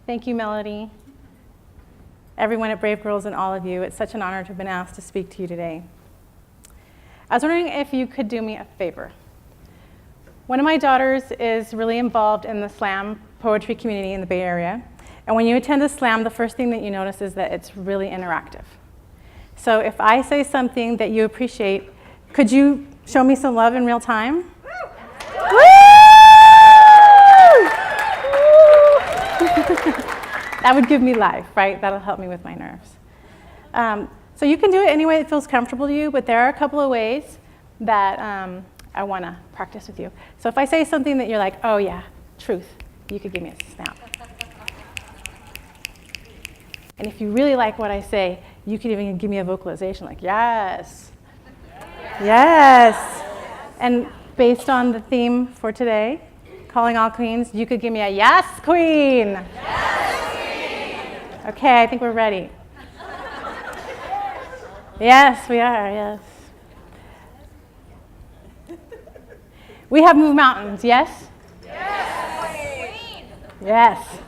Thank you, Melody. Everyone at Brave Girls and all of you, it's such an honor to have been asked to speak to you today. I was wondering if you could do me a favor. One of my daughters is really involved in the slam poetry community in the Bay Area. And when you attend a slam, the first thing that you notice is that it's really interactive. So if I say something that you appreciate, could you show me some love in real time? Woo! That would give me life, right? That'll help me with my nerves. So you can do it any way that feels comfortable to you, but there are a couple of ways that I want to practice with you. So if I say something that you're like, oh yeah, truth, you could give me a snap. And if you really like what I say, you could even give me a vocalization like, yes, yes. And based on the theme for today, Calling All Queens, you could give me a yes, queen. Yes, queen. Okay, I think we're ready. Yes, we are, yes. We have moved mountains, yes? Yes. Yes.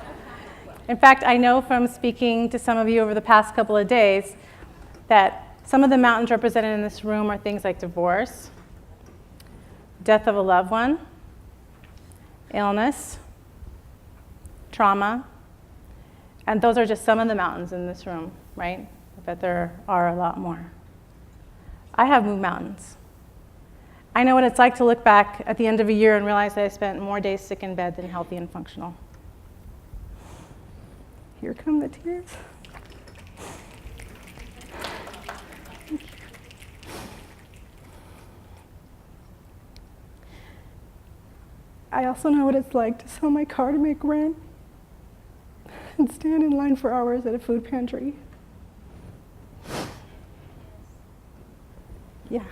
In fact, I know from speaking to some of you over the past couple of days that some of the mountains represented in this room are things like divorce, death of a loved one, illness, trauma, and those are just some of the mountains in this room, right? I bet there are a lot more. I have moved mountains. I know what it's like to look back at the end of a year and realize that I spent more days sick in bed than healthy and functional. Here come the tears. I also know what it's like to sell my car to make rent and stand in line for hours at a food pantry. Yeah.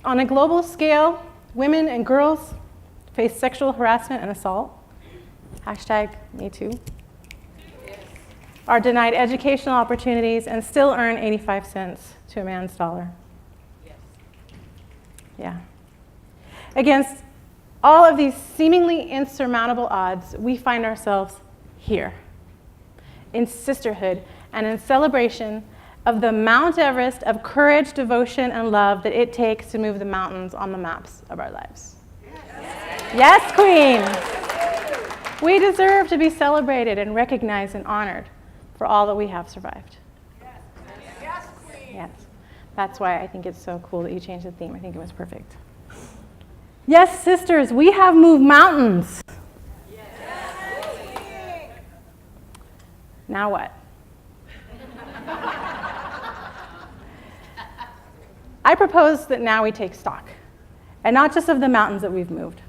On a global scale, women and girls face sexual harassment and assault, #MeToo, are denied educational opportunities and still earn 85 cents to a man's dollar. Yeah. Against all of these seemingly insurmountable odds, we find ourselves here, in sisterhood and in celebration of the Mount Everest of courage, devotion, and love that it takes to move the mountains on the maps of our lives. Yes, Queen! We deserve to be celebrated and recognized and honored for all that we have survived. Yes, queen. Yes. That's why I think it's so cool that you changed the theme. I think it was perfect. Yes, sisters, we have moved mountains. Yes. Now what? I propose that now we take stock, and not just of the mountains that we've moved.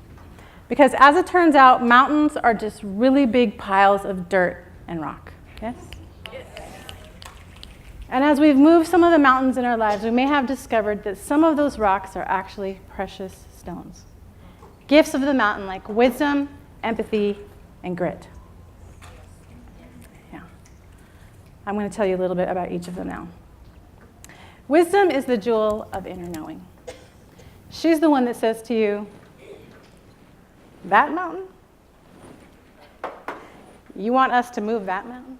Because as it turns out, mountains are just really big piles of dirt and rock. Yes? And as we've moved some of the mountains in our lives, we may have discovered that some of those rocks are actually precious stones. Gifts of the mountain like wisdom, empathy, and grit. Yeah. I'm going to tell you a little bit about each of them now. Wisdom is the jewel of inner knowing. She's the one that says to you, that mountain? You want us to move that mountain?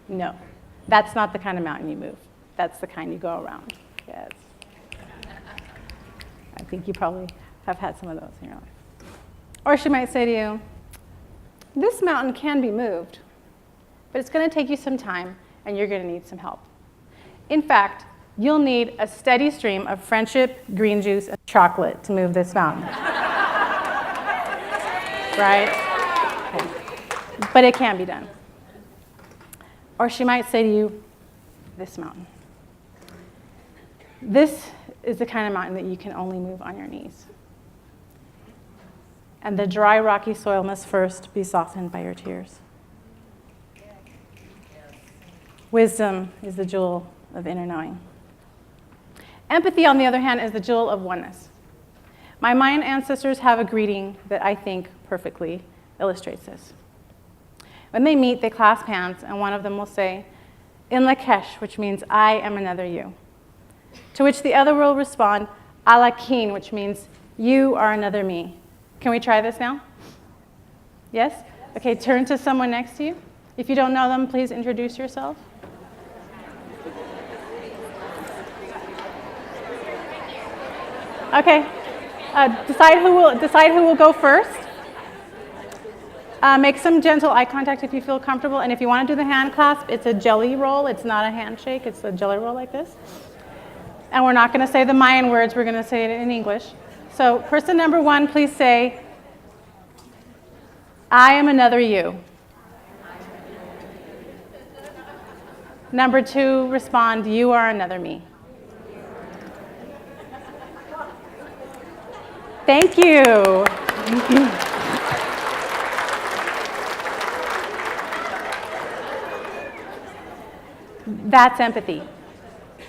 No. That's not the kind of mountain you move. That's the kind you go around. Yes. I think you probably have had some of those in your life. Or she might say to you, this mountain can be moved, but it's going to take you some time and you're going to need some help. In fact, you'll need a steady stream of friendship, green juice, and chocolate to move this mountain. Right? Okay. But it can be done. Or she might say to you, this mountain. This is the kind of mountain that you can only move on your knees. And the dry, rocky soil must first be softened by your tears. Wisdom is the jewel of inner knowing. Empathy, on the other hand, is the jewel of oneness. My Mayan ancestors have a greeting that I think perfectly illustrates this. When they meet, they clasp hands, and one of them will say, In Lakesh, which means I am another you. To which the other will respond, Alakin, which means you are another me. Can we try this now? Yes? Okay, turn to someone next to you. If you don't know them, please introduce yourself. Okay, decide who will go first. Make some gentle eye contact if you feel comfortable, and if you want to do the hand clasp, it's a jelly roll. It's not a handshake. It's a jelly roll like this. And we're not going to say the Mayan words. We're going to say it in English. So person number 1, please say, I am another you. Number 2, respond, you are another me. Thank you. That's empathy,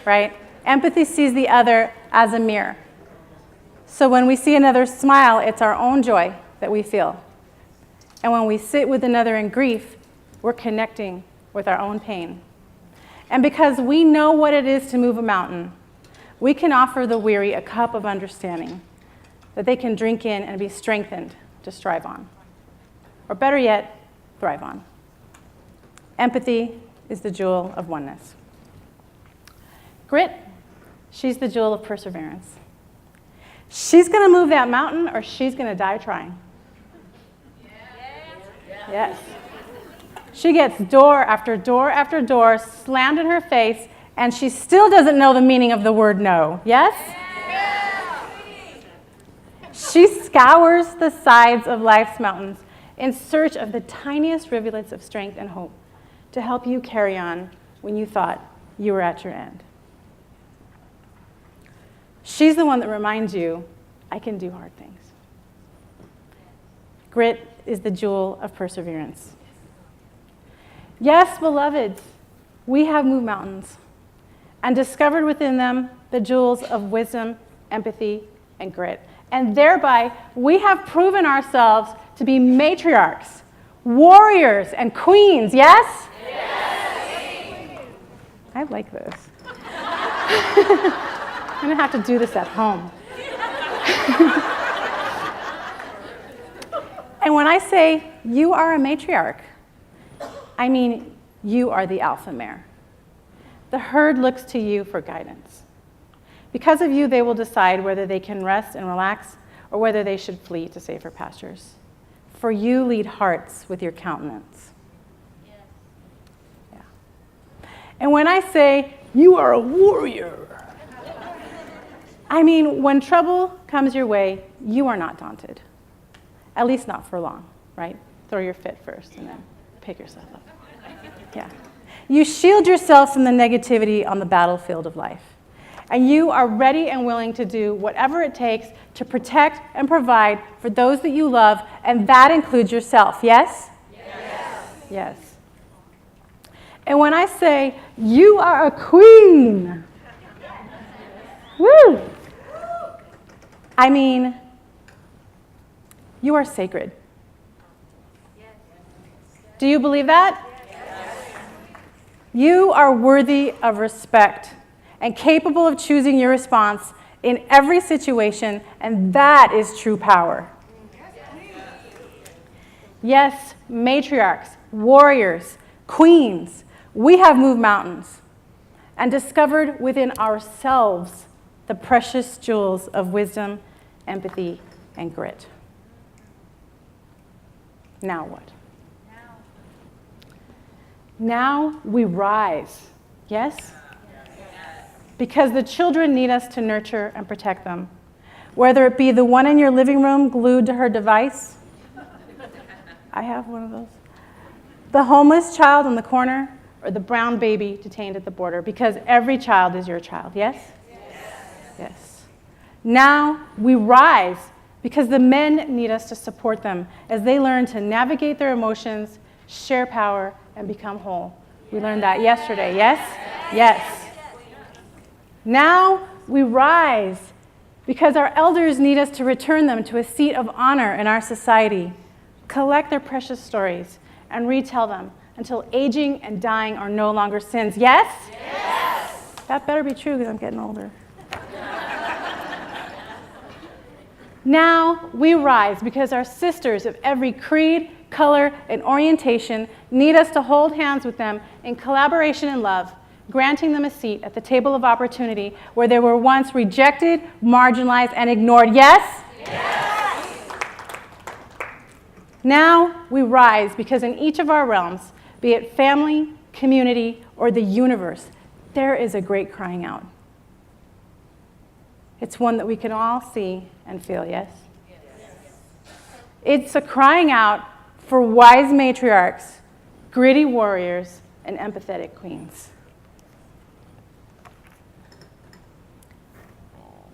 right? Empathy sees the other as a mirror. So when we see another smile, it's our own joy that we feel. And when we sit with another in grief, we're connecting with our own pain. And because we know what it is to move a mountain, we can offer the weary a cup of understanding that they can drink in and be strengthened to strive on. Or better yet, thrive on. Empathy is the jewel of oneness. Grit, she's the jewel of perseverance. She's going to move that mountain or she's going to die trying. Yes. She gets door after door after door slammed in her face, and she still doesn't know the meaning of the word no. Yes? She scours the sides of life's mountains in search of the tiniest rivulets of strength and hope to help you carry on when you thought you were at your end. She's the one that reminds you, I can do hard things. Grit is the jewel of perseverance. Yes, beloveds, we have moved mountains and discovered within them the jewels of wisdom, empathy, and grit. And thereby, we have proven ourselves to be matriarchs, warriors, and queens, yes? Yes! I like this. I'm going to have to do this at home. And when I say you are a matriarch, I mean you are the alpha mare. The herd looks to you for guidance. Because of you, they will decide whether they can rest and relax or whether they should flee to safer pastures. For you lead hearts with your countenance. Yeah. And when I say you are a warrior, I mean when trouble comes your way, you are not daunted. At least not for long, right? Throw your fit first and then pick yourself up. Yeah. You shield yourself from the negativity on the battlefield of life. And you are ready and willing to do whatever it takes to protect and provide for those that you love, and that includes yourself, yes? Yes. Yes. And when I say, you are a queen, woo, I mean, you are sacred. Do you believe that? Yes. You are worthy of respect and capable of choosing your response in every situation, and that is true power. Yes, matriarchs, warriors, queens, we have moved mountains and discovered within ourselves the precious jewels of wisdom, empathy, and grit. Now what? Now we rise, yes? Because the children need us to nurture and protect them. Whether it be the one in your living room glued to her device, I have one of those, the homeless child in the corner, or the brown baby detained at the border, because every child is your child, yes? Yes. Now we rise because the men need us to support them as they learn to navigate their emotions, share power, and become whole. We learned that yesterday, yes? Yes. Now we rise because our elders need us to return them to a seat of honor in our society, collect their precious stories, and retell them until aging and dying are no longer sins. Yes? Yes. That better be true because I'm getting older. Now we rise because our sisters of every creed, color, and orientation need us to hold hands with them in collaboration and love, granting them a seat at the table of opportunity where they were once rejected, marginalized, and ignored. Yes? Yes. Now we rise because in each of our realms, be it family, community, or the universe, there is a great crying out. It's one that we can all see and feel, yes? Yes. It's a crying out for wise matriarchs, gritty warriors, and empathetic queens.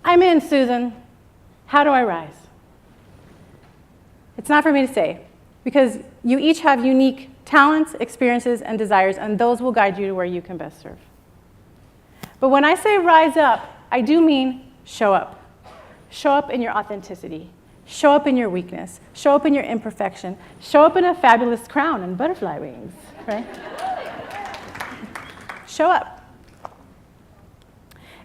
I'm in, Susan. How do I rise? It's not for me to say, because you each have unique talents, experiences, and desires, and those will guide you to where you can best serve. But when I say rise up, I do mean show up. Show up in your authenticity. Show up in your weakness. Show up in your imperfection. Show up in a fabulous crown and butterfly wings, right? Show up.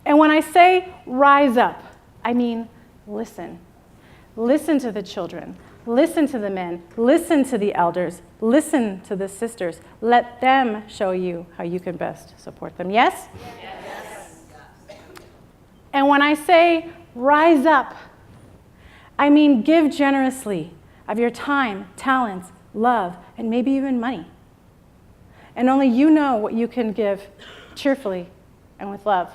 And when I say rise up, I mean listen. Listen to the children. Listen to the men. Listen to the elders. Listen to the sisters. Let them show you how you can best support them. Yes? Yes. And when I say rise up, I mean give generously of your time, talents, love, and maybe even money. And only you know what you can give cheerfully and with love.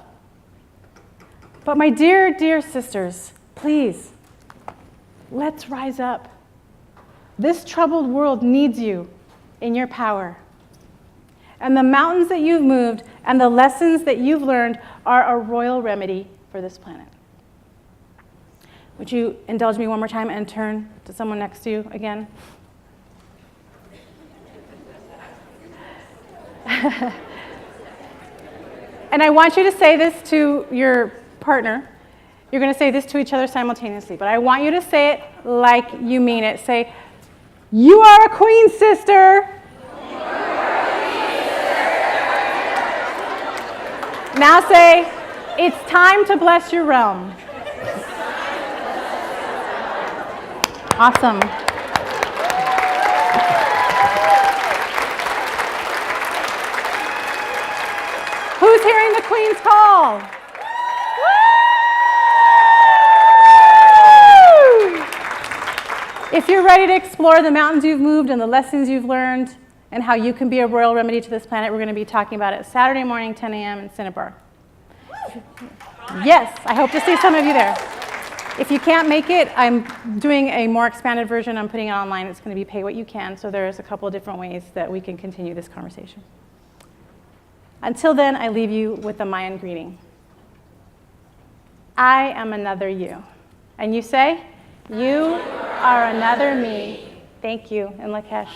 But my dear, dear sisters, please, let's rise up. This troubled world needs you in your power. And the mountains that you've moved and the lessons that you've learned are a royal remedy for this planet. Would you indulge me one more time and turn to someone next to you again? And I want you to say this to your partner. You're going to say this to each other simultaneously, but I want you to say it like you mean it. Say, "You are a queen, sister." Now say, "It's time to bless your realm." Awesome. Who's hearing the Queen's call? Woo! If you're ready to explore the mountains you've moved and the lessons you've learned and how you can be a royal remedy to this planet, we're going to be talking about it Saturday morning, 10 a.m. in Cinnabar. Yes, I hope to see some of you there. If you can't make it, I'm doing a more expanded version. I'm putting it online. It's going to be pay what you can, so there's a couple of different ways that we can continue this conversation. Until then, I leave you with the Mayan greeting. I am another you. And you say, you are another me. Thank you, and Lakesh.